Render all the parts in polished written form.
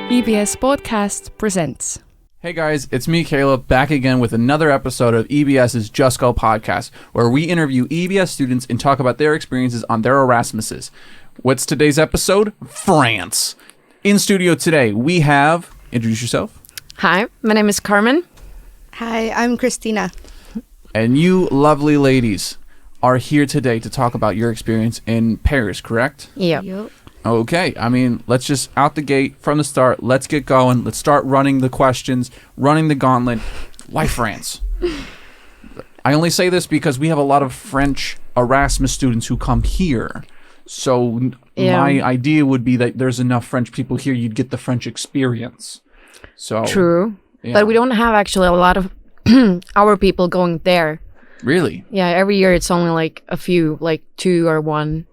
EBS Podcast presents. Hey guys, it's me, Caleb, back again with another episode of EBS's Just Go podcast, where we interview EBS students and talk about their experiences on their Erasmuses. What's today's episode? France. In studio today, we have... Introduce yourself. Hi, my name is Carmen. Hi, I'm Christina. And you lovely ladies are here today to talk about your experience in Paris, correct? Yeah. Yep. Okay, I mean, let's just out the gate from the start. Let's get going. Let's start running the questions, running the gauntlet. Why France? I only say this because we have a lot of French Erasmus students who come here. So my idea would be that there's enough French people here, you'd get the French experience. So True. Yeah. But we don't have actually a lot of our people going there. Really? Yeah, every year it's only like a few, like 2 or 1,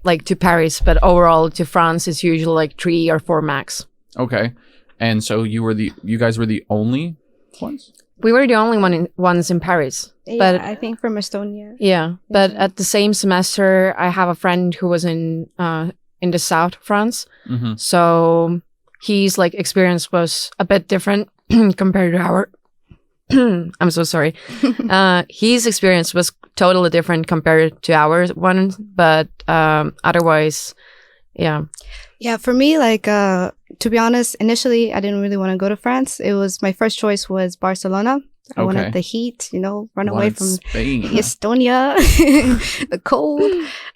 like to Paris. But overall to France it's usually like 3 or 4 max. Okay. And so you guys were the only ones? We were the only ones in Paris. Yeah, But I think from Estonia. yeah, but at the same semester I have a friend who was in the south France. Mm-hmm. So his like experience was a bit different compared to our I'm so sorry. His experience was totally different compared to our one, but otherwise, yeah. Yeah, for me, like, to be honest, initially, I didn't really want to go to France. My first choice was Barcelona. I wanted the heat, run away from Spain. Estonia, the cold.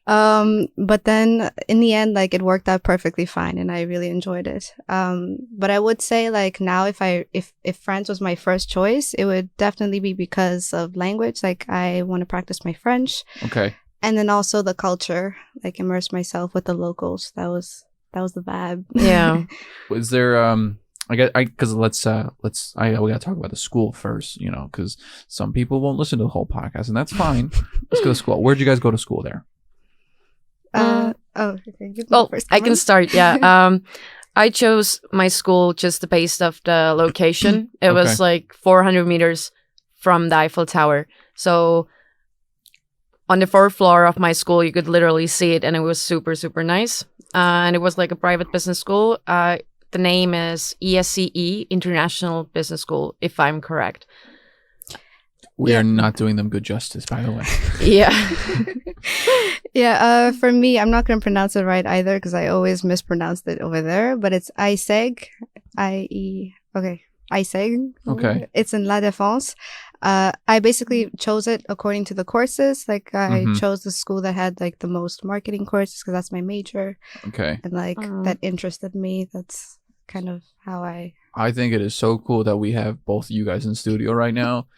But then in the end, like, it worked out perfectly fine and I really enjoyed it. But I would say, like, now if France was my first choice, it would definitely be because of language. Like, I want to practice my French. Okay. And then also the culture, like, immerse myself with the locals. That was the vibe. Yeah. Was there we gotta talk about the school first, because some people won't listen to the whole podcast, and that's fine. Let's go to school. Where'd you guys go to school there? Okay. Well, I can start. Yeah. I chose my school just based off the location. It was like 400 meters from the Eiffel Tower. So on the 4th floor of my school, you could literally see it, and it was super, super nice. And it was like a private business school. The name is ESCE, International Business School, if I'm correct. We are not doing them good justice, by the way. Yeah. Yeah, for me, I'm not going to pronounce it right either because I always mispronounced it over there, but it's ISEG. ISEG. Okay. It's in La Défense. I basically chose it according to the courses. Like, I chose the school that had, like, the most marketing courses because that's my major. Okay. And, like, that interested me. That's kind of how I think it is so cool that we have both you guys in studio right now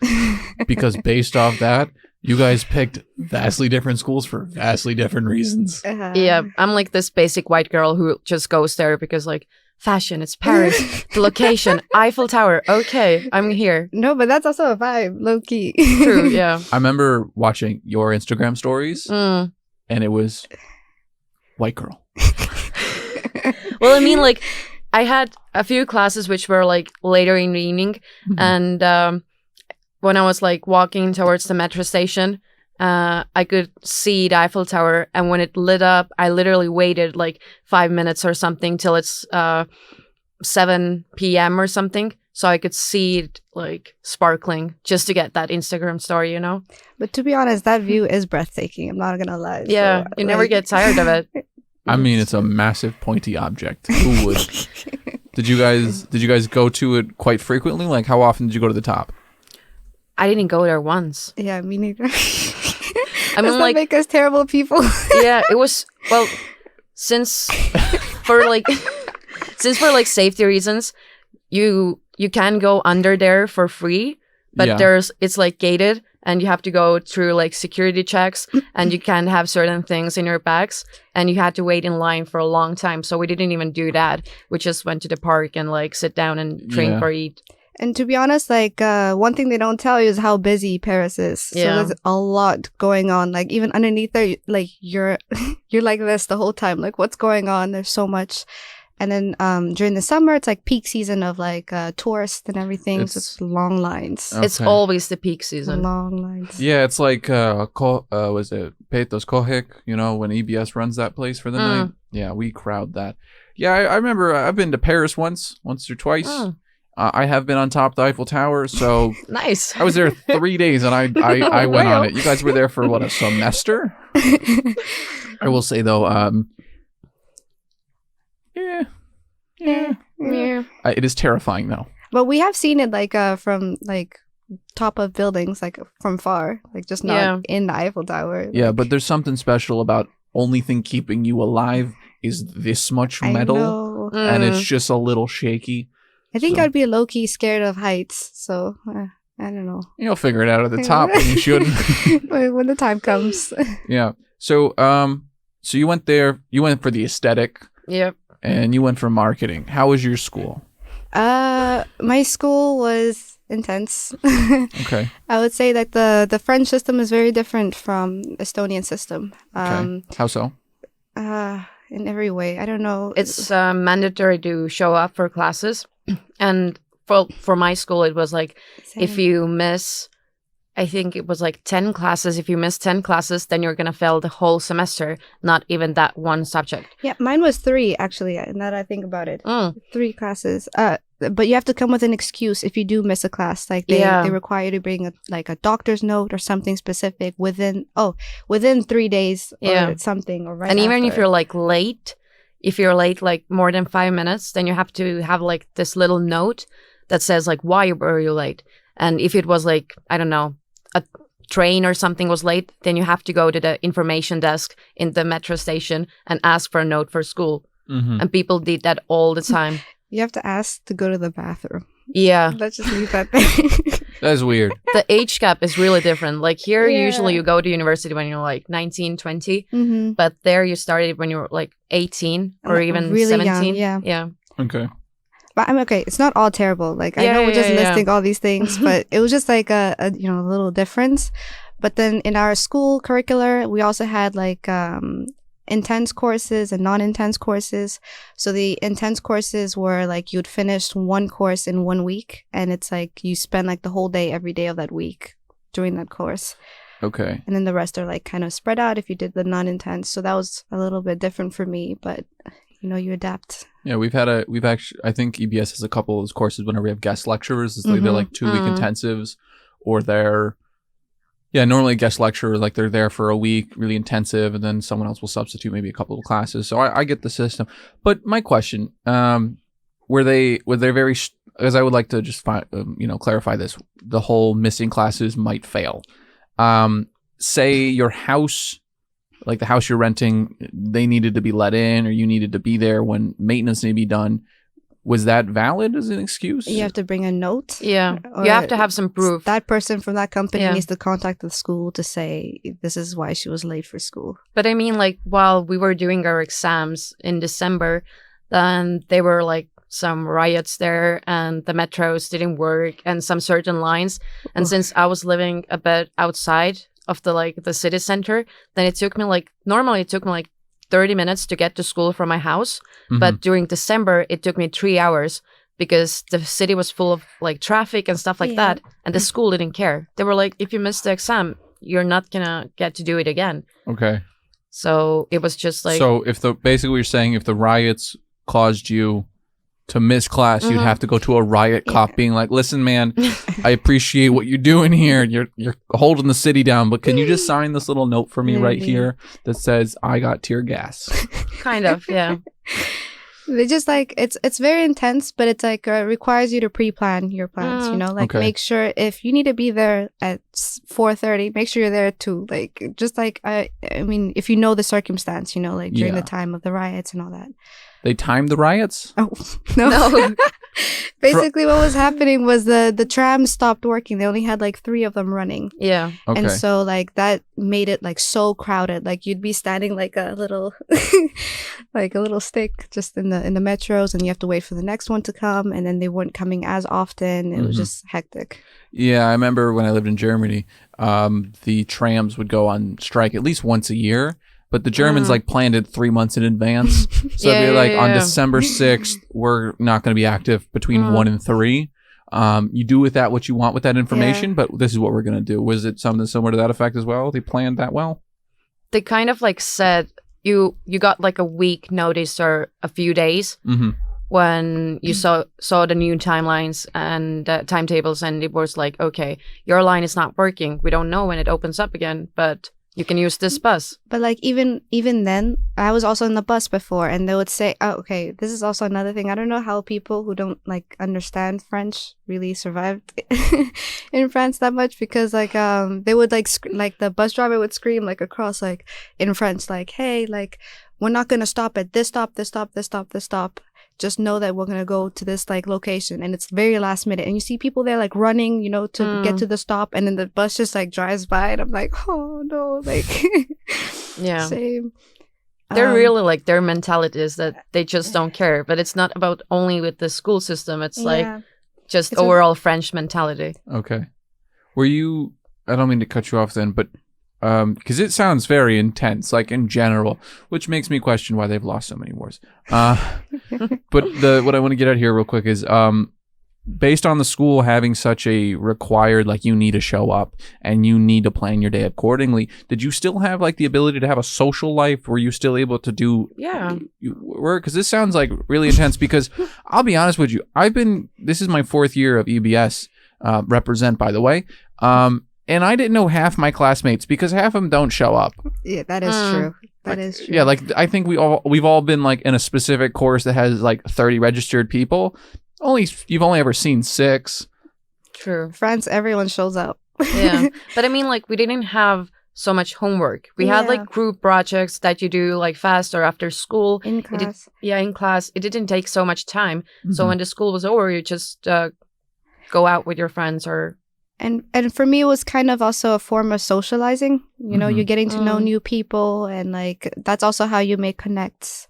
because based off that, you guys picked vastly different schools for vastly different reasons. Yeah, I'm like this basic white girl who just goes there because, like, fashion, it's Paris, the location, Eiffel Tower. Okay, I'm here. No, but that's also a vibe, low key. True, yeah. I remember watching your Instagram stories, and it was white girl. Well, I mean, like, I had a few classes which were like later in the evening, and when I was like walking towards the metro station, I could see the Eiffel Tower, and when it lit up, I literally waited like 5 minutes or something till it's 7 p.m. or something, so I could see it like sparkling just to get that Instagram story, But to be honest, that view is breathtaking. I'm not gonna lie. Yeah, so, you never get tired of it. I mean, it's a massive pointy object. Who would? Did you guys go to it quite frequently? Like, how often did you go to the top? I didn't go there once. Yeah, me neither. I mean, Does like, that make us terrible people? Yeah, it was, well, since for safety reasons, you can go under there for free, but it's like gated, and you have to go through like security checks, and you can't have certain things in your bags, and you had to wait in line for a long time. So we didn't even do that. We just went to the park and like sit down and drink or eat. And to be honest, like, one thing they don't tell you is how busy Paris is. So there's a lot going on. Like, even underneath there, like, you're like this the whole time. Like, what's going on? There's so much. And then during the summer, it's like peak season of like tourists and everything. So it's long lines. Okay. It's always the peak season. Long lines. Yeah, it's like was it Petos Kohik? When EBS runs that place for the night. Yeah, we crowd that. Yeah, I remember I've been to Paris once or twice. Oh. I have been on top of the Eiffel Tower, so Nice. I was there 3 days, and I went on it. You guys were there for, what, a semester? I will say, though, Yeah. it is terrifying, though. But we have seen it like from like top of buildings, like from far, like just not in the Eiffel Tower. Yeah, like, but there's something special about only thing keeping you alive is this much metal, I know. and it's just a little shaky. I think So- I'd be low-key scared of heights, so I don't know. You'll figure it out at the top when you shouldn't. When the time comes. Yeah. So so you went there. You went for the aesthetic, Yep. and you went for marketing. How was your school? My school was intense. Okay. I would say that the French system is very different from Estonian system. Okay. How so? In every way. I don't know. It's mandatory to show up for classes. And for my school, it was like, if you miss, I think it was like 10 classes. If you miss 10 classes, then you're going to fail the whole semester, not even that one subject. Yeah, mine was 3, actually, now that I think about it. 3 classes. But you have to come with an excuse if you do miss a class. Like they require you to bring a doctor's note or something specific within 3 days or something, or right and even after. if you're like late, if you're late like more than 5 minutes, then you have to have like this little note that says like, why were you late? And if it was like, I don't know, a train or something was late, then you have to go to the information desk in the metro station and ask for a note for school. Mm-hmm. And people did that all the time. You have to ask to go to the bathroom. Yeah. Let's just leave that there. That's weird. The age gap is really different. Like here, Yeah. usually you go to university when you're like 19, 20. Mm-hmm. But there you started when you were like 18 or Like, even really young, 17. yeah. Yeah. Okay. But I'm okay. It's not all terrible. Like I Yeah, know we're just yeah, yeah. listing all these things, but it was just like a little difference. But then in our school curricular, we also had like intense courses and non-intense courses. So the intense courses were like you'd finish one course in 1 week, and it's like you spend like the whole day every day of that week doing that course. Okay. And then the rest are like kind of spread out if you did the non-intense. So that was a little bit different for me, but you adapt. Yeah, we've actually, I think EBS has a couple of those courses whenever we have guest lecturers. It's like they're like 2-week intensives, or they're, normally guest lecturers, like they're there for a week, really intensive, and then someone else will substitute maybe a couple of classes. So I get the system. But my question, were they very, as I would like to just clarify this, the whole missing classes might fail. Say your house, like the house you're renting, they needed to be let in, or you needed to be there when maintenance needed to be done. Was that valid as an excuse? You have to bring a note. Yeah. Or You have to have some proof. That person from that company Yeah. needs to contact the school to say this is why she was late for school. But I mean, like, while we were doing our exams in December, then there were like some riots there and the metros didn't work and some certain lines. And since I was living a bit outside of the city center, then it took me normally it took me 30 minutes to get to school from my house. Mhm. But during December, it took me 3 hours because the city was full of like traffic and stuff like Yeah. that. And the school didn't care. They were like, if you miss the exam, you're not gonna get to do it again. Okay. So it was just like, So basically you're saying if the riots caused you to miss class, you'd have to go to a riot cop being like, listen, man, I appreciate what you're doing here. You're holding the city down, but can you just sign this little note for me right Literally. here that says I got tear gas? kind of, yeah. They just like it's very intense, but it's like requires you to pre-plan your plans. Like Okay. make sure if you need to be there at 4:30, make sure you're there too. Like just like I mean, if you know the circumstance, like during Yeah. the time of the riots and all that. They timed the riots? Oh no! No. Basically, what was happening was the trams stopped working. They only had like 3 of them running. Yeah. Okay. And so like that made it like so crowded. Like you'd be standing like a little like a little stick just in the metros, and you have to wait for the next one to come, and then they weren't coming as often. It was just hectic. Yeah, I remember when I lived in Germany, the trams would go on strike at least once a year. But the Germans like planned it 3 months in advance. So Yeah, they're like, yeah, on yeah. December 6th, we're not going to be active between 1 and 3. You do with that what you want with that information, but this is what we're going to do. Was it something similar to that effect as well? They planned that well? They kind of like said you got like a week notice or a few days when you saw the new timelines and timetables, and it was like, okay, your line is not working. We don't know when it opens up again, but you can use this bus. But like even then, I was also in the bus before, and they would say, "Oh, okay, this is also another thing. I don't know how people who don't like understand French really survived in France that much, because like they would like like the bus driver would scream like across like in French, like, hey, like we're not gonna stop at this stop, this stop, this stop, this stop. Just know that we're gonna go to this like location," and it's very last minute, and you see people there like running, you know, to get to the stop, and then the bus just like drives by, and I'm like, oh no, like yeah, same. They're really like, their mentality is that they just don't care, but it's not about only with the school system. It's like just it's overall French mentality. Okay, were you? I don't mean to cut you off then, but because it sounds very intense, like in general, which makes me question why they've lost so many wars. But what I want to get at here real quick is based on the school having such a required, like you need to show up and you need to plan your day accordingly, did you still have like the ability to have a social life? Were you still able to do work? Because this sounds like really intense, because I'll be honest with you, this is my 4th year of EBS, represent by the way. And I didn't know half my classmates because half of them don't show up. Yeah, that is true. That is true. Yeah, like I think we've all been like in a specific course that has like 30 registered people. You've only ever seen 6. True. France, everyone shows up. Yeah, but I mean, like we didn't have so much homework. We had like group projects that you do like fast or after school. In class. In class. It didn't take so much time. So when the school was over, you just go out with your friends or. And for me, it was kind of also a form of socializing. You know, you're getting to know new people, and like that's also how you make connects.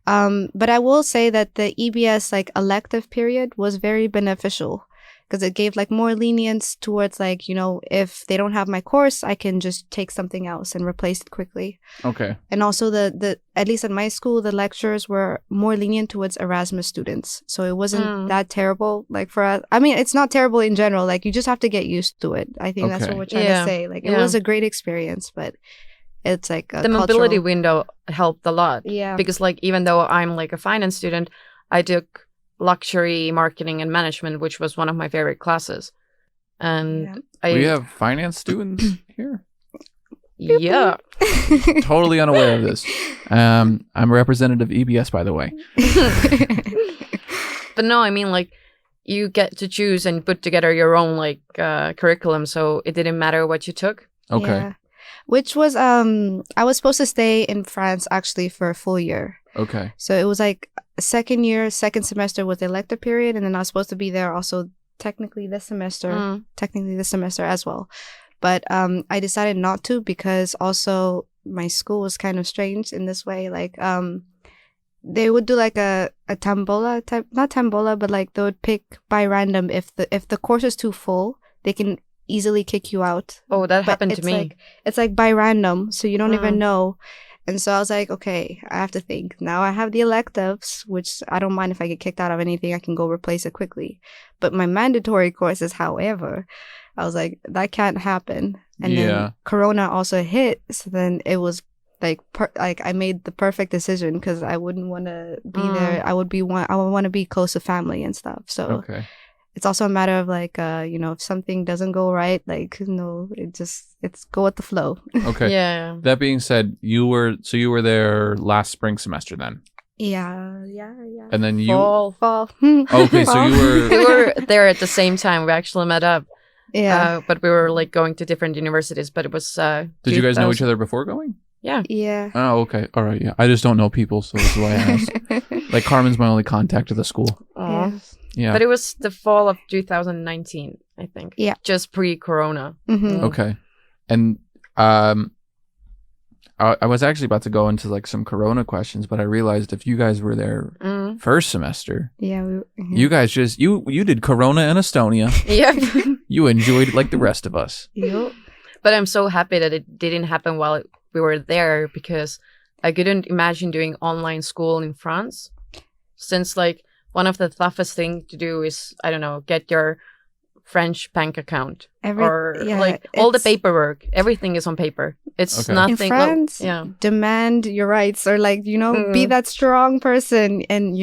But I will say that the EBS like elective period was very beneficial, because it gave like more lenience towards like, you know, if they don't have my course, I can just take something else and replace it quickly. Okay. And also the at least at my school, the lecturers were more lenient towards Erasmus students. So it wasn't that terrible. Like for us, I mean, it's not terrible in general. Like you just have to get used to it. I think that's what we're trying to say. Like it was a great experience, but it's like the mobility window helped a lot. Yeah. Because like, even though I'm like a finance student, I took luxury marketing and management, which was one of my favorite classes. And we have finance students here. Yeah. Totally unaware of this. I'm a representative EBS, by the way. But no, I mean, like, you get to choose and put together your own like curriculum, so it didn't matter what you took. Okay. Yeah. Which was I was supposed to stay in France actually for a full year. Okay. So it was like second semester was the elective period, and then I was supposed to be there also technically this semester as well. But I decided not to, because also my school was kind of strange in this way. Like they would do like a tambola type, not tambola, but like they would pick by random. If the course is too full, they can easily kick you out. Oh, that happened to me. It's like by random, so you don't even know. And so I was like, okay, I have to think. Now I have the electives, which I don't mind if I get kicked out of anything. I can go replace it quickly. But my mandatory courses, however, I was like, that can't happen. And then Corona also hit. So then it was like, I made the perfect decision, because I wouldn't want to be there. I would want to be close to family and stuff. So it's also a matter of like, you know, if something doesn't go right, like, you know, it's go with the flow. Okay. Yeah. That being said, you were there last spring semester then? Yeah. And then Fall. Okay, so we were there at the same time. We actually met up. Yeah. But we were like going to different universities, but it was Did you guys know each other before going? Yeah. Oh, okay. All right. Yeah. I just don't know people, so that's why I asked. Like Carmen's my only contact to the school. Yeah. But it was the fall of 2019, I think. Yeah. Just pre-corona. Mm-hmm. Okay. And I was actually about to go into like some corona questions, but I realized if you guys were there first semester, you guys you did corona in Estonia. Yep. You enjoyed it like the rest of us. Yep. But I'm so happy that it didn't happen while we were there, because I couldn't imagine doing online school in France, since like one of the toughest things to do is, I don't know, get your French bank account all the paperwork. Everything is on paper. It's nothing. In France, demand your rights, or like, be that strong person and,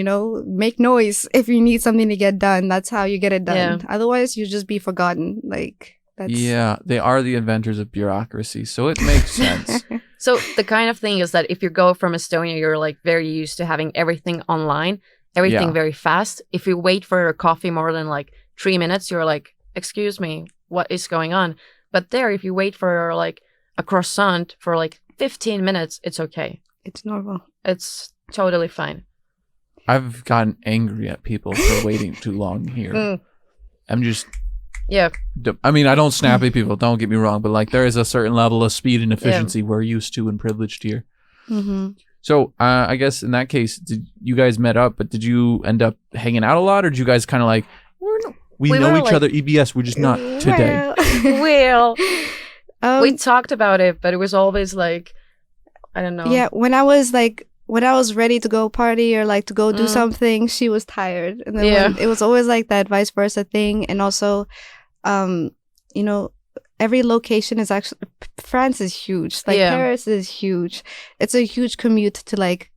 make noise if you need something to get done. That's how you get it done. Yeah. Otherwise, you'll just be forgotten. Like, that's... Yeah, they are the inventors of bureaucracy, so it makes sense. So the kind of thing is that if you go from Estonia, you're like very used to having everything online, everything very fast. If you wait for a coffee more than like 3 minutes, you're like, excuse me, what is going on? But there, if you wait for like a croissant for like 15 minutes, it's okay. It's normal. It's totally fine. I've gotten angry at people for waiting too long here. I'm just... Yeah. I mean, I don't snap at people, don't get me wrong, but like there is a certain level of speed and efficiency we're used to and privileged here. Mm-hmm. So I guess in that case, you guys met up, but did you end up hanging out a lot, or did you guys kind of like... We know each other, EBS, we're just not today. Well, we talked about it, but it was always like, I don't know. Yeah, when I was ready to go party or like to go do something, she was tired. And then it was always like that vice versa thing. And also, every location is actually... France is huge. Like, Paris is huge. It's a huge commute to, like,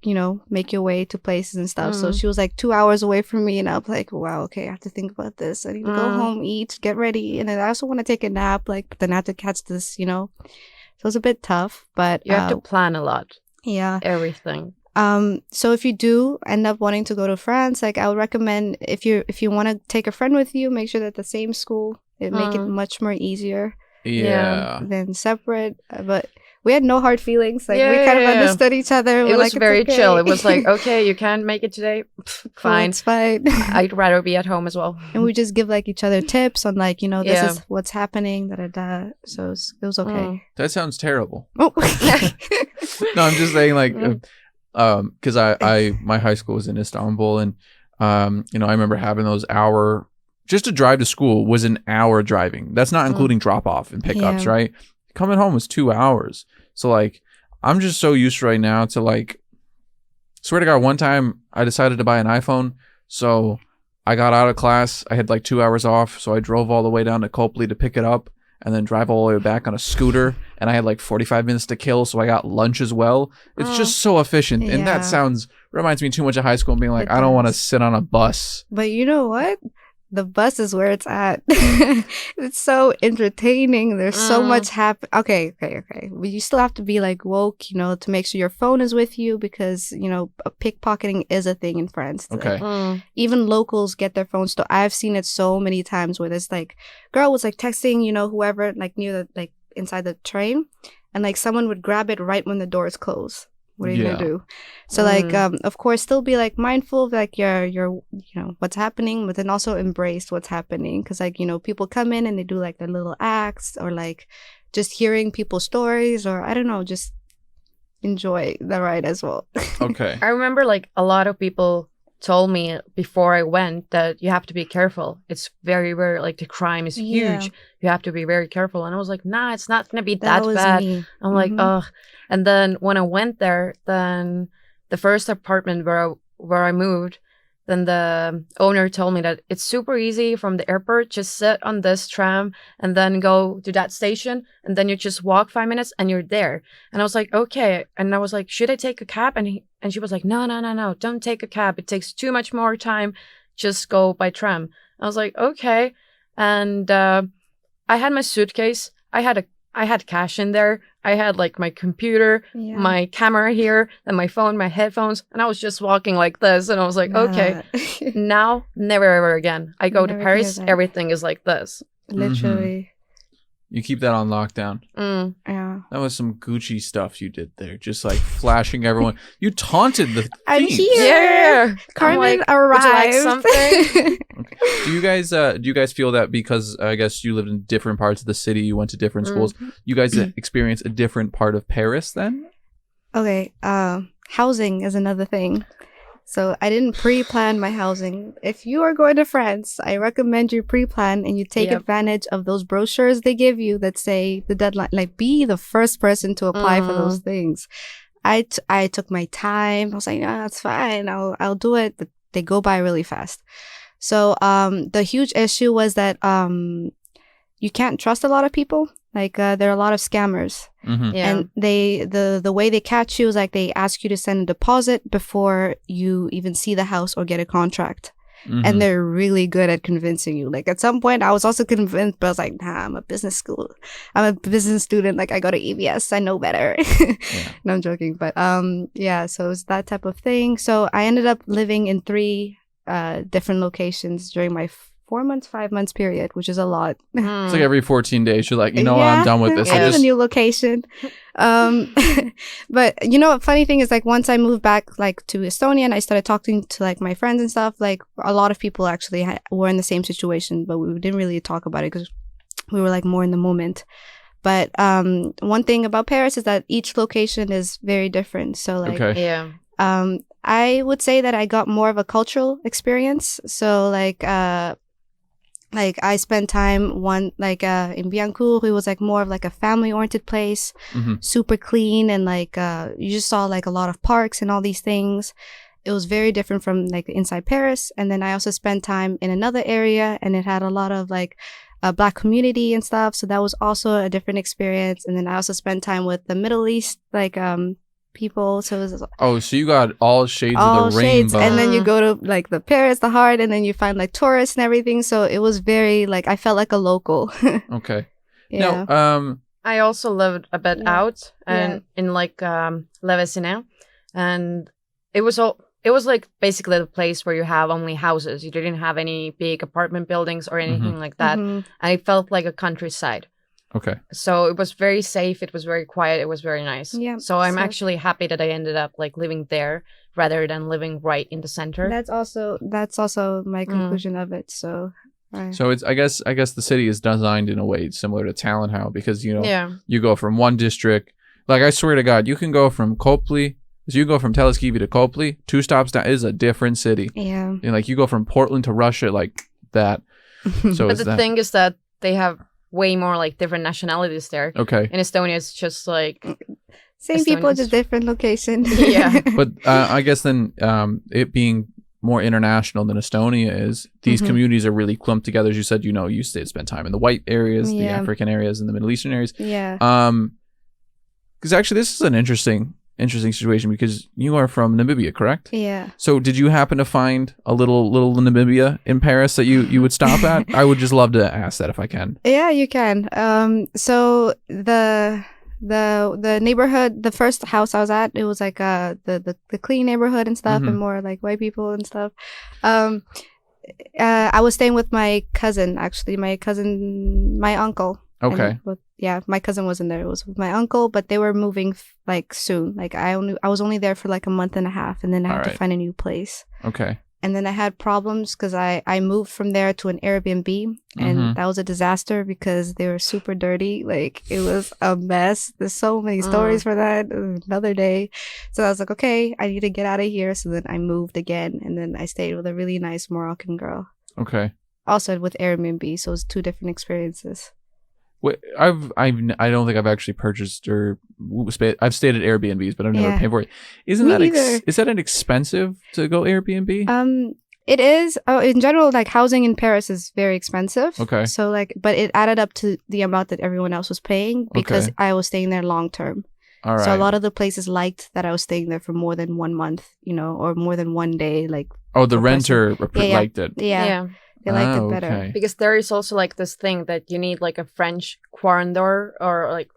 make your way to places and stuff. So she was, like, 2 hours away from me. And I was like, wow, okay, I have to think about this. I need to go home, eat, get ready. And then I also want to take a nap, like, but then I have to catch this, So it was a bit tough, but... You have to plan a lot. Yeah. Everything. So if you do end up wanting to go to France, like, I would recommend if you want to take a friend with you, make sure that the same school. It make it much more easier. Yeah. Than separate. But we had no hard feelings. Like, we kind of understood each other. It was very chill. It was like, okay, you can't make it today. Fine. It's fine. I'd rather be at home as well. And we just give like each other tips on like, this is what's happening. So it was okay. That sounds terrible. Oh. No, I'm just saying like, because my high school was in Istanbul, and I remember having those hour... Just to drive to school was an hour driving. That's not including drop off and pickups, right? Coming home was 2 hours. So like, I'm just so used right now to like, swear to God, one time I decided to buy an iPhone. So I got out of class. I had like 2 hours off. So I drove all the way down to Copley to pick it up and then drive all the way back on a scooter. And I had like 45 minutes to kill. So I got lunch as well. It's just so efficient. And that reminds me too much of high school and being like, I don't want to sit on a bus. But you know what? The bus is where it's at. It's so entertaining. There's so much Okay. But you still have to be like woke, to make sure your phone is with you because, pickpocketing is a thing in France. Okay. Like, even locals get their phones. So I've seen it so many times where there's like, girl was like texting, whoever like near the, like inside the train, and like someone would grab it right when the doors close. What are you gonna do? So like, of course, still be like mindful of like your what's happening, but then also embrace what's happening because like people come in and they do like their little acts or like just hearing people's stories or I don't know, just enjoy the ride as well. Okay. I remember like a lot of people told me before I went that you have to be careful. It's very, very like the crime is huge. You have to be very careful. And I was like, nah, it's not gonna be that bad. Me. I'm like, ugh. And then when I went there, then the first apartment where I moved, then the owner told me that it's super easy from the airport. Just sit on this tram and then go to that station. And then you just walk 5 minutes and you're there. And I was like, okay. And I was like, should I take a cab? And she was like, no, don't take a cab. It takes too much more time. Just go by tram. I was like, okay. And I had my suitcase. I had cash in there. I had like my computer, my camera here, and my phone, my headphones, and I was just walking like this. And I was like, okay, now, never ever again. I go to Paris, everything is like this. Literally. You keep that on lockdown. Yeah. That was some Gucci stuff you did there. Just like flashing everyone. You taunted the I'm thieves. here. Yeah. Carmen arrived. Would you like something? Okay. Do you guys feel that because I guess you lived in different parts of the city, you went to different schools, you guys experience a different part of Paris then? Okay. Housing is another thing. So I didn't pre-plan my housing. If you are going to France, I recommend you pre-plan and you take advantage of those brochures they give you that say the deadline. Like, be the first person to apply for those things. I took my time. I was like, that's fine. I'll do it. But they go by really fast. So the huge issue was that you can't trust a lot of people. Like there are a lot of scammers. Mm-hmm. Yeah. And the way they catch you is like they ask you to send a deposit before you even see the house or get a contract. Mm-hmm. And they're really good at convincing you. Like at some point I was also convinced, but I was like, nah, I'm a business student. Like I go to EBS, I know better. No, I'm joking. But yeah, so it's that type of thing. So I ended up living in 3 different locations during my 5 months period, which is a lot. It's like every 14 days you're like, what, I'm done with this. I need a new location. But funny thing is, like, once I moved back like to Estonia and I started talking to like my friends and stuff, like a lot of people actually were in the same situation, but we didn't really talk about it because we were like more in the moment. But one thing about Paris is that each location is very different. So like, I would say that I got more of a cultural experience. So like I spent time in Biancourt. It was like more of like a family-oriented place, super clean, and like you just saw like a lot of parks and all these things. It was very different from like inside Paris. And then I also spent time in another area, and it had a lot of like a Black community and stuff. So that was also a different experience. And then I also spent time with the Middle East, like people. So it was so you got all shades of the rainbow. And then you go to like the Paris, the heart, and then you find like tourists and everything. So it was very like I felt like a local. Okay. Yeah. No, I also lived a bit out and in like Le Vésinet, and it was like basically the place where you have only houses. You didn't have any big apartment buildings or anything like that. And it felt like a countryside. Okay. So it was very safe. It was very quiet. It was very nice. Yeah. So I'm actually happy that I ended up like living there rather than living right in the center. That's also my conclusion of it. So. So it's I guess the city is designed in a way similar to Tallinhouse because you go from one district. Like I swear to God, you can go from Kopli. So you go from Teleskivi to Kopli, 2 stops down is a different city. Yeah. And like you go from Portland to Russia like that. So but the thing is that they have way more like different nationalities there. Okay. In Estonia, it's just like same people, just different location. Yeah. But I guess then it being more international than Estonia is, these communities are really clumped together. As you said, you spend time in the white areas, the African areas, and the Middle Eastern areas. Yeah. Because actually, this is an interesting situation because you are from Namibia, correct? Yeah. So did you happen to find a little Namibia in Paris that you would stop at? I would just love to ask that if I can. Yeah, you can. So the neighborhood, the first house I was at, it was like the clean neighborhood and stuff, and more like white people and stuff. I was staying with my cousin, actually. My uncle. Okay. My cousin wasn't there. It was with my uncle, but they were moving like soon. Like I was only there for like a month and a half, and then I had to find a new place. Okay. And then I had problems because I moved from there to an Airbnb, and that was a disaster because they were super dirty. Like it was a mess. There's so many stories for that. Another day. So I was like, okay, I need to get out of here. So then I moved again, and then I stayed with a really nice Moroccan girl. Okay. Also with Airbnb, so it was 2 different experiences. Wait, I don't think I've actually purchased or I've stayed at Airbnbs, but I've never paid for it. Is that expensive to go Airbnb? It is. In general, like housing in Paris is very expensive. Okay. So like, but it added up to the amount that everyone else was paying because I was staying there long term. All right. So a lot of the places liked that I was staying there for more than 1 month, or more than 1 day. Like. Oh, the renter liked it. Yeah. They liked it better. Okay. Because there is also like this thing that you need like a French quarandor or like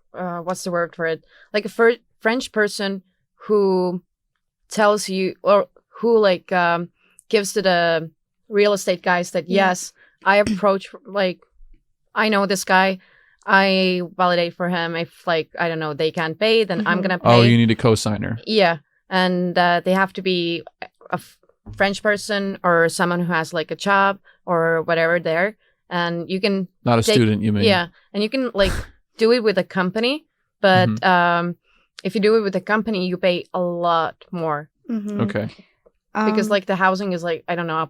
what's the word for it? Like a French person who tells you or who like gives to the real estate guys that yes, I approach like I know this guy. I validate for him. If like I don't know they can't pay, then I'm gonna pay. Oh, you need a co-signer. Yeah, and they have to be a French person or someone who has like a job or whatever there, and you can not a student, you mean? Yeah, and you can like do it with a company, but if you do it with a company, you pay a lot more. Okay. Because like the housing is like I don't know,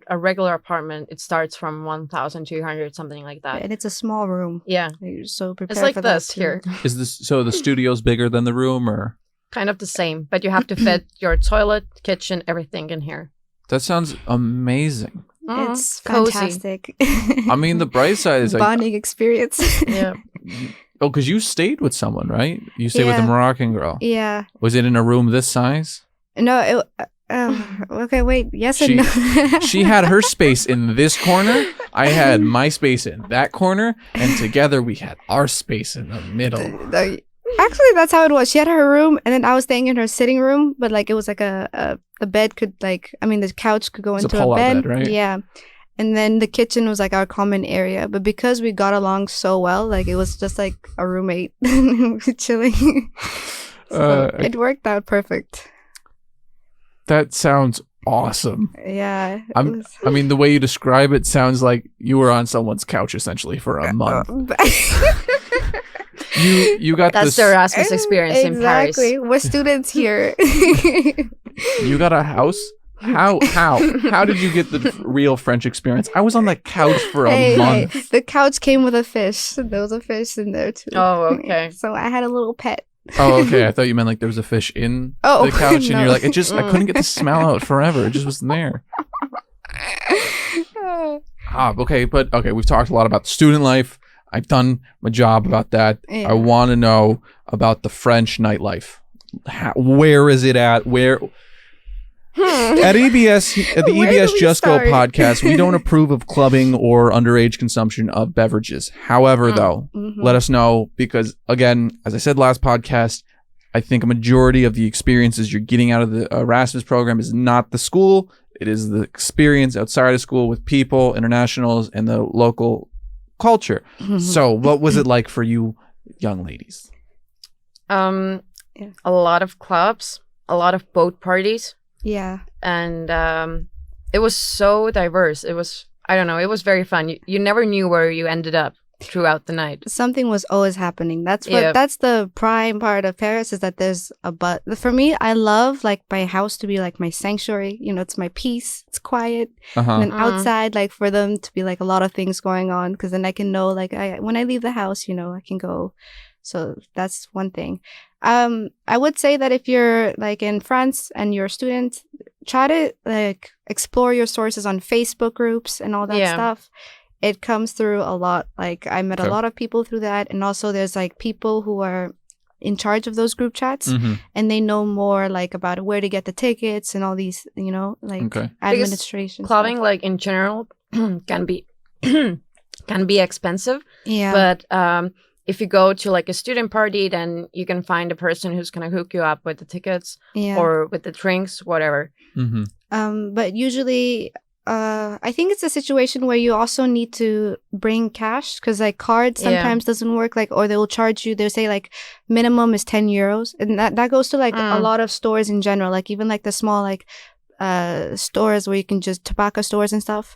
a regular apartment, it starts from 1,200 something like that, and it's a small room. Yeah, you're so prepared. It's like for this that here. Is this so? The studio's bigger than the room, or kind of the same, but you have to fit your toilet, kitchen, everything in here. That sounds amazing. It's Cozy. fantastic. I mean, the bright side is like, bonding experience. Yeah. oh, because you stayed with someone, right? You stayed with a Yeah. Moroccan girl. Yeah. Was it in a room this size? No, okay, wait. Yes She- and no. She had her space in this corner. I had my space in that corner, and together we had our space in the middle. Actually, that's how it was. She had her room, and then I was staying in her sitting room. But like, it was like the bed could the couch could go It's a into a pull-out bed. bed, right? Yeah. And then the kitchen was like our common area. But because we got along so well, like it was just like a roommate chilling. So it worked out perfect. That sounds awesome. Yeah. I mean, the way you describe it sounds like you were on someone's couch essentially for a month. You got That's this. the Erasmus experience in Paris. Exactly. We're students here. You got a house. How did you get the real French experience? I was on the couch for a month. The couch came with a fish. There was a fish in there too. Oh, okay. So I had a little pet. Oh, okay. I thought you meant like there was a fish in Oh, the couch, and no. you're like, I couldn't get the smell out forever. It just wasn't there. Okay, we've talked a lot about student life. I've done my job about that. Yeah. I want to know about the French nightlife. Where is it at? Where at EBS, at the Where EBS do we Just Go start? podcast, we don't approve of clubbing or underage consumption of beverages. However, though, let us know, because again, as I said last podcast, I think a majority of the experiences you're getting out of the Erasmus program is not the school. It is the experience outside of school with people, internationals, and the local culture. So what was it like for you young ladies? A lot of clubs, a lot of boat parties. Yeah. And it was so diverse. It was, I don't know, it was very fun. You never knew where you ended up throughout the night. Something was always happening. That's the prime part of Paris, is that there's for me, I love like my house to be like my sanctuary. You know, it's my peace. It's quiet. And then outside, like for them to be like a lot of things going on, because then I can know like when I leave the house, you know, I can go. So that's one thing. I would say that if you're like in France and you're a student, try to like explore your sources on Facebook groups and all that stuff. It comes through a lot. Like I met a lot of people through that. And also there's like people who are in charge of those group chats and they know more like about where to get the tickets and all these, you know, like administration. Because clubbing, like in general, can be expensive. Yeah. But if you go to like a student party, then you can find a person who's gonna hook you up with the tickets or with the drinks, whatever. But usually, I think it's a situation where you also need to bring cash, because like cards sometimes doesn't work. Like, or they will charge you. They'll say like minimum is 10 euros, and that goes to like a lot of stores in general. Like even like the small like stores where you can just tobacco stores and stuff,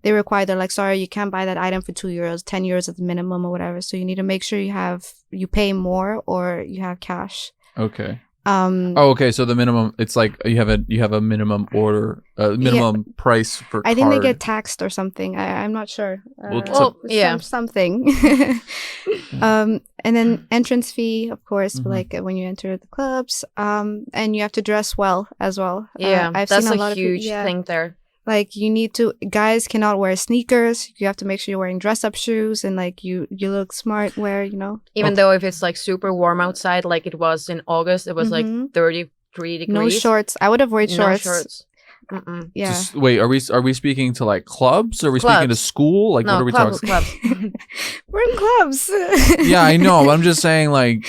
they require, they're like, sorry, you can't buy that item for 2 euros, 10 euros at the minimum or whatever. So you need to make sure you pay more or you have cash. Okay. Okay. So the minimum, it's like you have a minimum order, minimum price for. I think they get taxed or something. I'm not sure. Something. And then entrance fee, of course, like when you enter the clubs. And you have to dress well as well. Yeah, I've that's seen a lot huge of thing there. Like guys cannot wear sneakers. You have to make sure you're wearing dress-up shoes, and like you look smart Even though if it's like super warm outside, like it was in August, it was like 33 degrees. No shorts. I would have worn shorts. No shorts. Yeah. Wait, are we speaking to like clubs? Or are we speaking to school? Like, no, what are we talking? Clubs. We're in clubs. Yeah, I know. I'm just saying, like,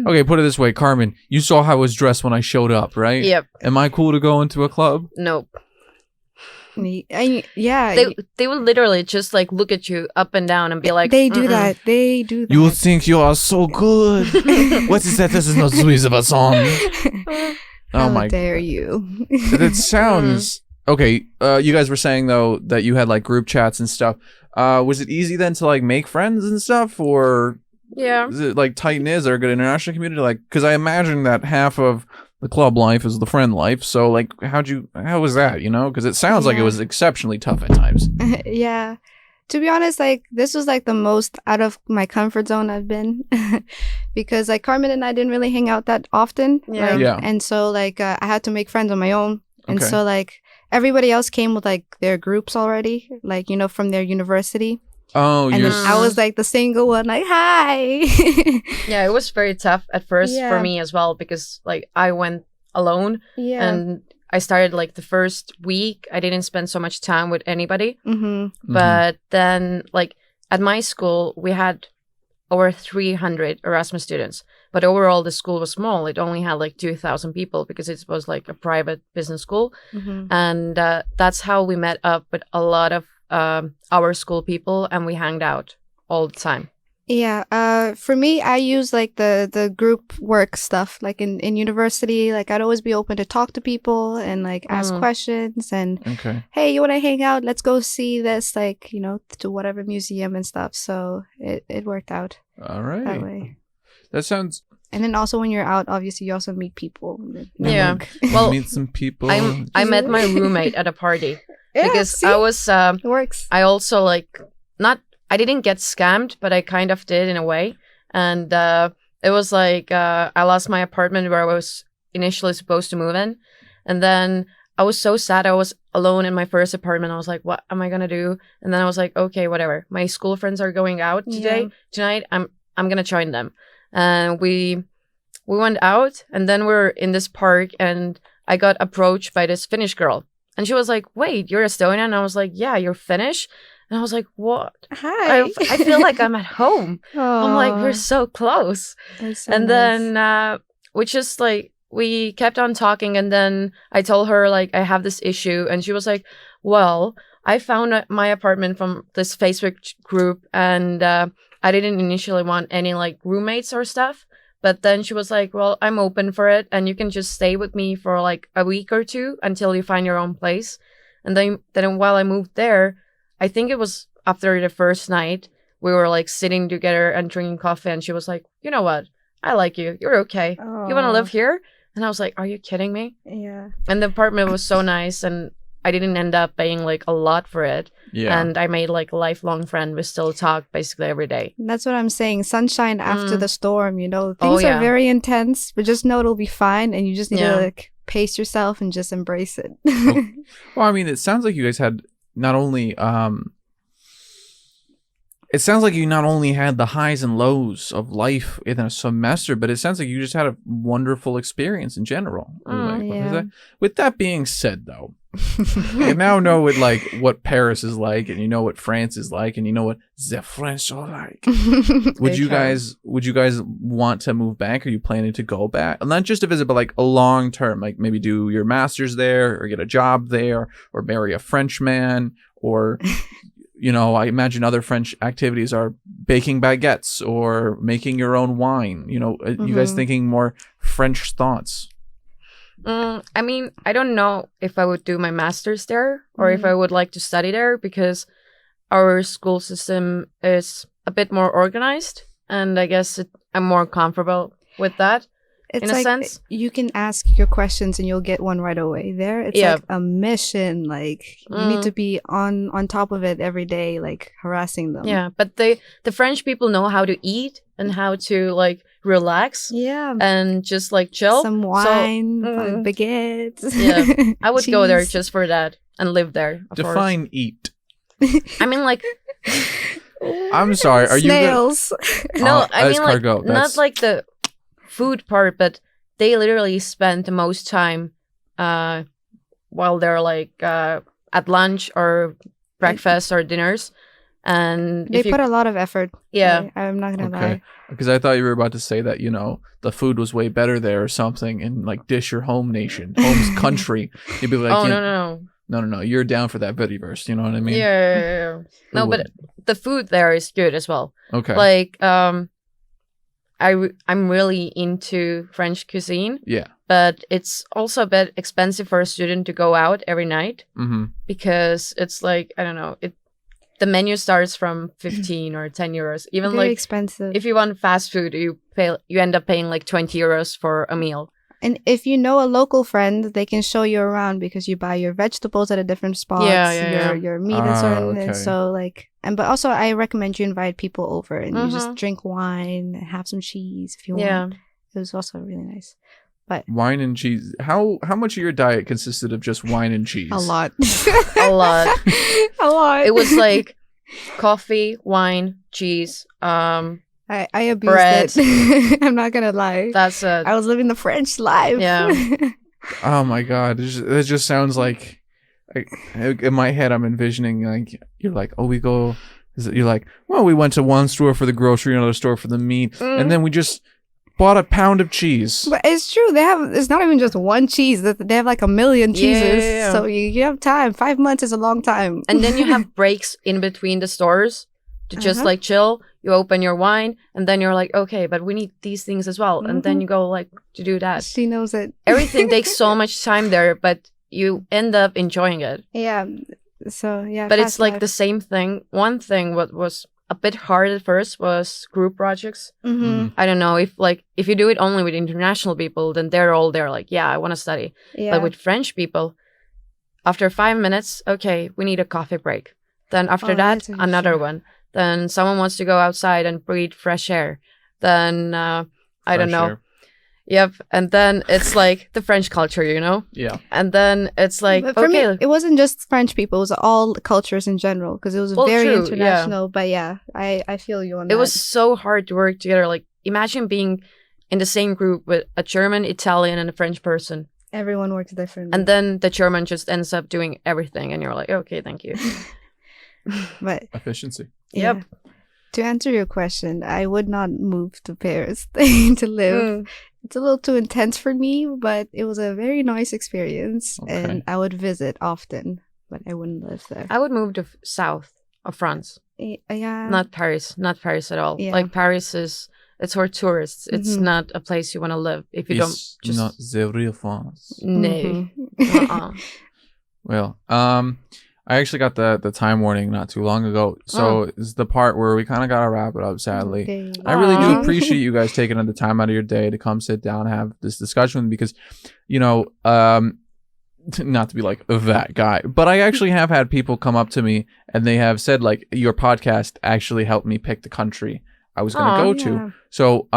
okay, put it this way, Carmen. You saw how I was dressed when I showed up, right? Yep. Am I cool to go into a club? Nope. Yeah. They will literally just like look at you up and down and be like, they do that. They do that. You think you are so good. What is that? This is not Louise of a song. Oh my! How dare you? That sounds okay. You guys were saying though that you had like group chats and stuff. Was it easy then to like make friends and stuff, or is it like tight knit? Is there a good international community? Like, because I imagine that half of the club life is the friend life. So like, how was that? You know, because it sounds like it was exceptionally tough at times. Yeah. To be honest, like this was like the most out of my comfort zone I've been, because like Carmen and I didn't really hang out that often. And so like I had to make friends on my own, and so like everybody else came with like their groups already, like, you know, from their university. Oh, and then I was like the single one, like, hi. Yeah, it was very tough at first for me as well, because like I went alone and I started like the first week I didn't spend so much time with anybody. But then like at my school we had over 300 Erasmus students, but overall the school was small. It only had like 2,000 people because it was like a private business school. And that's how we met up with a lot of our school people, and we hanged out all the time. Yeah, for me, I use like the group work stuff. Like in university, like I'd always be open to talk to people and like ask questions and hey, you want to hang out? Let's go see this, like, you know, to whatever museum and stuff. So it worked out. All right. That way. That sounds. And then also when you're out, obviously you also meet people. Yeah. Well, meet some people. I met my roommate at a party because I was. It works. I also like I didn't get scammed, but I kind of did in a way. And it was like I lost my apartment where I was initially supposed to move in. And then I was so sad. I was alone in my first apartment. I was like, what am I going to do? And then I was like, okay, whatever. My school friends are going out tonight. I'm going to join them. And we went out, and then we're in this park, and I got approached by this Finnish girl. And she was like, wait, you're Estonian? And I was like, yeah, you're Finnish? And I was like, what? Hi. I feel like I'm at home. I'm like, we're so close. So and nice. then we just like, we kept on talking. And then I told her like, I have this issue. And she was like, well, I found my apartment from this Facebook group. And I didn't initially want any like roommates or stuff. But then she was like, well, I'm open for it. And you can just stay with me for like a week or two until you find your own place. And then while I moved there, I think it was after the first night, we were like sitting together and drinking coffee, and she was like, you know what? I like you. You're okay. You want to live here? And I was like, are you kidding me? Yeah. And the apartment was so nice, and I didn't end up paying like a lot for it. Yeah. And I made like a lifelong friend. We still talk basically every day. That's what I'm saying. Sunshine after the storm, you know. Things are very intense, but just know it'll be fine, and you just need to like pace yourself and just embrace it. Well, I mean, it sounds like you guys had not only it sounds like you not only had the highs and lows of life in a semester, but it sounds like you just had a wonderful experience in general. With that being said, though, you now know what Paris is like, and you know what France is like, and you know what the French are like. Would you guys want to move back? Are you planning to go back? Not just to visit, but like a long term, like maybe do your master's there, or get a job there, or marry a French man, or you know, I imagine other French activities are baking baguettes or making your own wine. You know, you guys thinking more French thoughts? I mean, I don't know if I would do my master's there or if I would like to study there, because our school system is a bit more organized, and I guess I'm more comfortable with that. It's in a like sense, you can ask your questions and you'll get one right away. There, it's like a mission. Like you need to be on top of it every day, like harassing them. Yeah, but the French people know how to eat and how to like relax. Yeah, and just like chill. Some wine, baguettes. Yeah, I would go there just for that and live there. Define course. Eat. I mean, like. I'm sorry. Are snails? You? No, I mean like not like the food part, but they literally spend the most time while they're like at lunch or breakfast or dinners, and they put a lot of effort. Yeah, I'm not gonna lie. Because I thought you were about to say that, you know, the food was way better there or something, and like dish your home nation, home's country. You'd be like, oh no, you're down for that Bettyverse. You know what I mean? Yeah. No, but the food there is good as well. Okay. Like I'm really into French cuisine. Yeah. But it's also a bit expensive for a student to go out every night because it's like, I don't know, the menu starts from 15 or 10 euros. Even very like expensive. If you want fast food, you end up paying like 20 euros for a meal. And if you know a local friend, they can show you around because you buy your vegetables at a different spot, your meat and certain. Okay. And so like, but also I recommend you invite people over and you just drink wine, have some cheese if you want. It was also really nice. But wine and cheese. How much of your diet consisted of just wine and cheese? a lot. A lot. A lot. It was like coffee, wine, cheese. I abused bread. it. I'm not gonna lie. That's it. I was living the French life. Yeah. Oh my god, it just sounds like in my head I'm envisioning like you're like, oh, we go. You're like, well, we went to one store for the grocery, another store for the meat, and then we just bought a pound of cheese. But it's true. It's not even just one cheese. They have like a million cheeses. Yeah. So you have time. 5 months is a long time. And then you have breaks in between the stores to just like chill. You open your wine and then you're like, okay, but we need these things as well. And then you go like to do that. She knows it. Everything takes so much time there, but you end up enjoying it. Yeah. So yeah. But fast it's like life. the same thing. One thing what was a bit hard at first was group projects. I don't know if you do it only with international people, then they're all there like, yeah, I want to study. Yeah. But with French people, after 5 minutes, okay, we need a coffee break. Then after that, that's an another issue. one. Then someone wants to go outside and breathe fresh air. Then I don't know. Fresh air. Yep. And then it's like the French culture, you know? Yeah. And then it's like, But for okay. me, it wasn't just French people. It was all cultures in general because it was Well, very true, international. But yeah, I feel you on It that. was so hard to work together. Like, imagine being in the same group with a German, Italian, and a French person. Everyone works differently. And then the German just ends up doing everything. And you're like, okay, thank you. But Efficiency. Yep. yeah. To answer your question, I would not move to Paris to live. It's a little too intense for me, but it was a very nice experience. Okay. And I would visit often, but I wouldn't live there. I would move to south of France. Yeah. Not Paris at all. Yeah. Like Paris it's for tourists. It's not a place you want to live if you don't It's just not the real France. no. Mhm. Uh-uh. Well, I actually got the time warning not too long ago, so it's the part where we kind of gotta wrap it up. Sadly, Okay. I really do Aw. appreciate you guys taking the time out of your day to come sit down and have this discussion with me because, not to be like that guy, but I actually have had people come up to me and they have said like your podcast actually helped me pick the country I was gonna Aw, go to. yeah. So,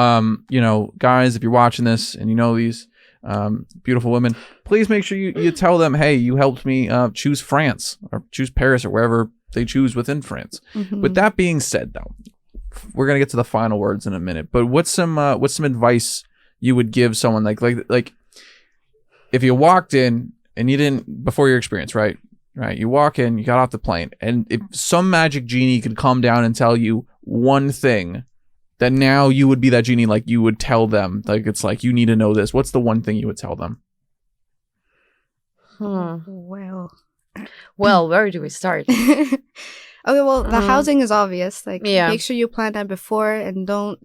guys, if you're watching this and you know these beautiful women, please make sure you tell them, hey, you helped me choose France or choose Paris or wherever they choose within France. Mhm. With that being said, though, we're gonna get to the final words in a minute. But what's some advice you would give someone like if you walked in and you didn't before your experience, right? You walk in, you got off the plane, and if some magic genie could come down and tell you one thing, that now you would be that genie, like you would tell them, like it's like you need to know this. What's the one thing you would tell them? Well, Where do we start? okay, well, the housing is obvious. Like, Yeah. make sure you plan that before and don't,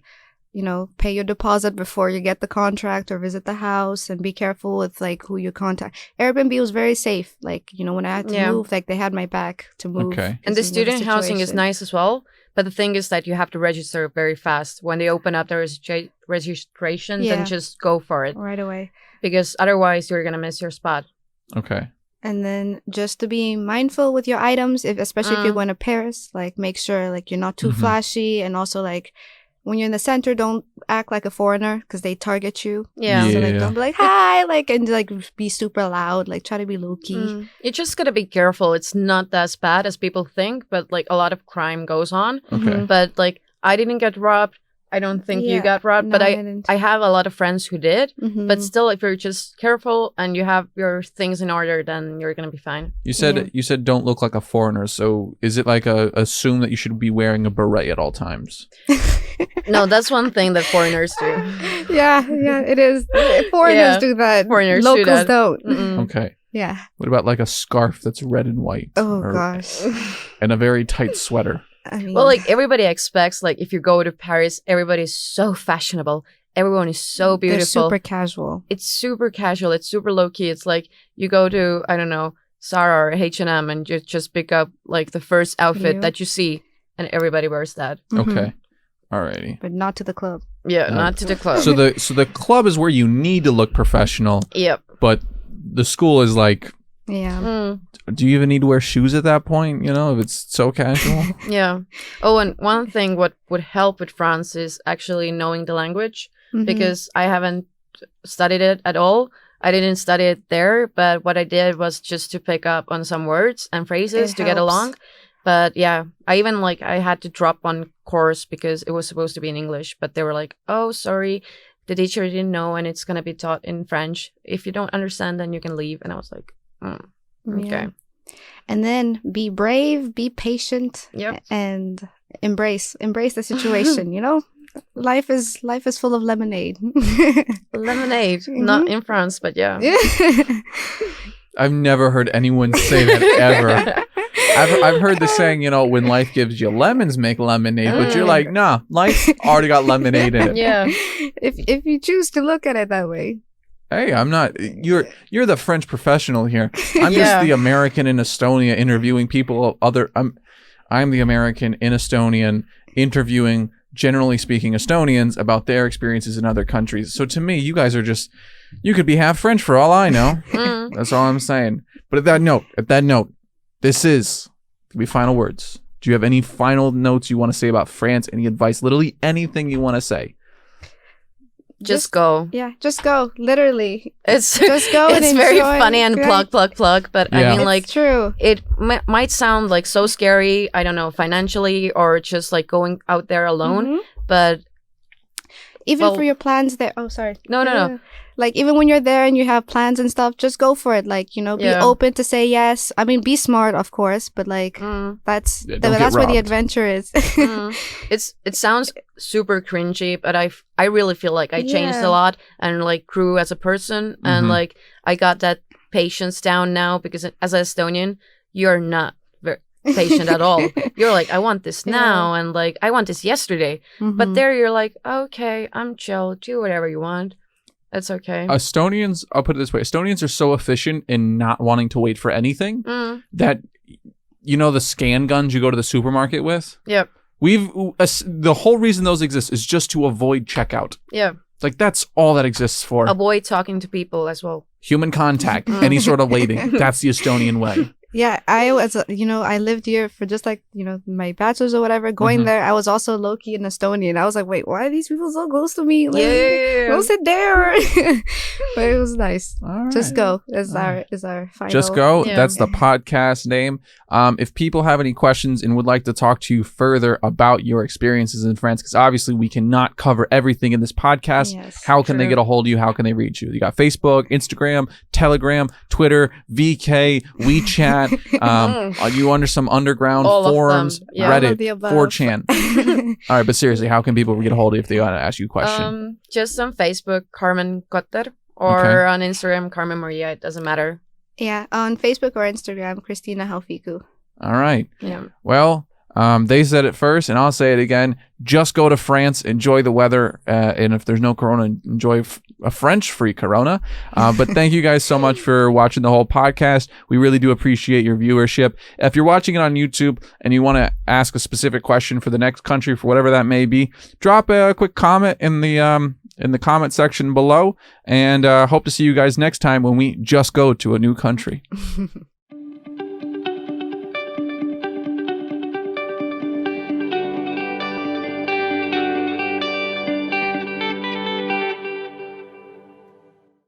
pay your deposit before you get the contract or visit the house, and be careful with like who you contact. Airbnb was very safe. Like, when I had to move, like they had my back to move. Okay. And the because you know student housing is situation. nice as well. But the thing is that you have to register very fast. When they open up their registration, Yeah. then just go for it. Right away. Because otherwise you're going to miss your spot. Okay. And then just to be mindful with your items, especially if you're going to Paris, like make sure like you're not too Mhm. flashy, and also like when you're in the center, don't act like a foreigner because they target you. Yeah. So like Yeah. don't be like hi, like and like be super loud, like try to be low key. You just got to be careful. It's not as bad as people think, but like a lot of crime goes on. Okay. But like I didn't get robbed. I don't think you Yeah. got robbed, but No, I didn't. have a lot of friends who did. Mhm. But still, if you're just careful and you have your things in order, then you're going to be fine. You said Yeah. you said don't look like a foreigner. So is it like assume that you should be wearing a beret at all times? No, that's one thing that foreigners do. yeah, it is. Foreigners Yeah. do that. Foreigners do Locals that. don't. Mm-mm. Okay. Yeah. What about like a scarf that's red and white? Oh Or- gosh. And a very tight sweater. I mean, Well, like everybody expects, like if you go to Paris, everybody is so fashionable. Everyone is so they're beautiful. super casual. It's super casual. It's super low key. It's like you go to, I don't know, Zara or H&M and you just pick up like the first outfit Yeah. that you see and everybody wears that. Mhm. Okay. Alrighty. But not to the club. Yeah, No. not to the club. So the club is where you need to look professional, Yep. but the school is like, Yeah. Mm, do you even need to wear shoes at that point? If it's so casual. yeah. Oh, and one thing what would help with France is actually knowing the language Mhm. because I haven't studied it at all. I didn't study it there, but what I did was just to pick up on some words and phrases to get along. But yeah, I even I had to drop one course because it was supposed to be in English, but they were like, "Oh, sorry, the teacher didn't know, and it's gonna be taught in French. If you don't understand, then you can leave." And I was like, "Okay." Yeah. And then be brave, be patient, Yep. and embrace the situation. Life is full of lemonade. Lemonade, not in France, but yeah. I've never heard anyone say that ever. I've heard the saying, when life gives you lemons, make lemonade. But you're like, nah, life already got lemonade in it. Yeah. If you choose to look at it that way. Hey, I'm not. You're the French professional here. I'm just the American in Estonia interviewing people. I'm the American in Estonian interviewing, generally speaking, Estonians about their experiences in other countries. So to me, you guys are just. You could be half French for all I know. That's all I'm saying. But at that note, this is gonna be final words. Do you have any final notes you want to say about France? Any advice? Literally anything you want to say. Just go. Yeah, just go. Literally. It's just go. It's and very enjoy. funny and plug. But Yeah. I mean, It's true. it might sound so scary. I don't know, financially or just going out there alone. Mhm. But Even for your plans there. Oh, sorry. No. Even when you're there and you have plans and stuff, just go for it. Be open to say yes. I mean, be smart, of course, but that's Yeah, don't get that's where the robbed. adventure is. it sounds super cringy, but I really feel like I changed a lot and grew as a person, and I got that patience down now, because as an Estonian, you're not very patient at all. You're like, I want this now, and I want this yesterday. But there you're like, okay, I'm chill, do whatever you want. It's okay. Estonians, I'll put it this way. Estonians are so efficient in not wanting to wait for anything that, the scan guns you go to the supermarket with? Yep. The whole reason those exist is just to avoid checkout. Yeah. That's all that exists for. Avoid talking to people as well. Human contact, any sort of waiting. That's the Estonian way. Yeah, I lived here for just my bachelor's or whatever. Going there, I was also low-key in Estonian. I was like, wait, why are these people so close to me? Go sit there. But it was nice. All Just right. go is our final. Just go. Yeah. That's the podcast name. If people have any questions and would like to talk to you further about your experiences in France, because obviously we cannot cover everything in this podcast. Yes, How can they true. get a hold of you? How can they reach you? You got Facebook, Instagram, Telegram, Twitter, VK, WeChat. Are you under some underground All of forums, them. Yeah. All of Reddit, the above. 4chan? All right, but seriously, how can people get a hold of you if they want to ask you a question? Just on Facebook, Karmen-Kotter, or Okay. on Instagram, Karmen-Maria. It doesn't matter. Yeah, on Facebook or Instagram, Christina Haufiku. All right. Yeah. Well, they said it first, and I'll say it again. Just go to France, enjoy the weather, and if there's no Corona, enjoy a French-free Corona. But thank you guys so much for watching the whole podcast. We really do appreciate your viewership. If you're watching it on YouTube and you want to ask a specific question for the next country, for whatever that may be, drop a quick comment in the comment section below, and hope to see you guys next time when we just go to a new country.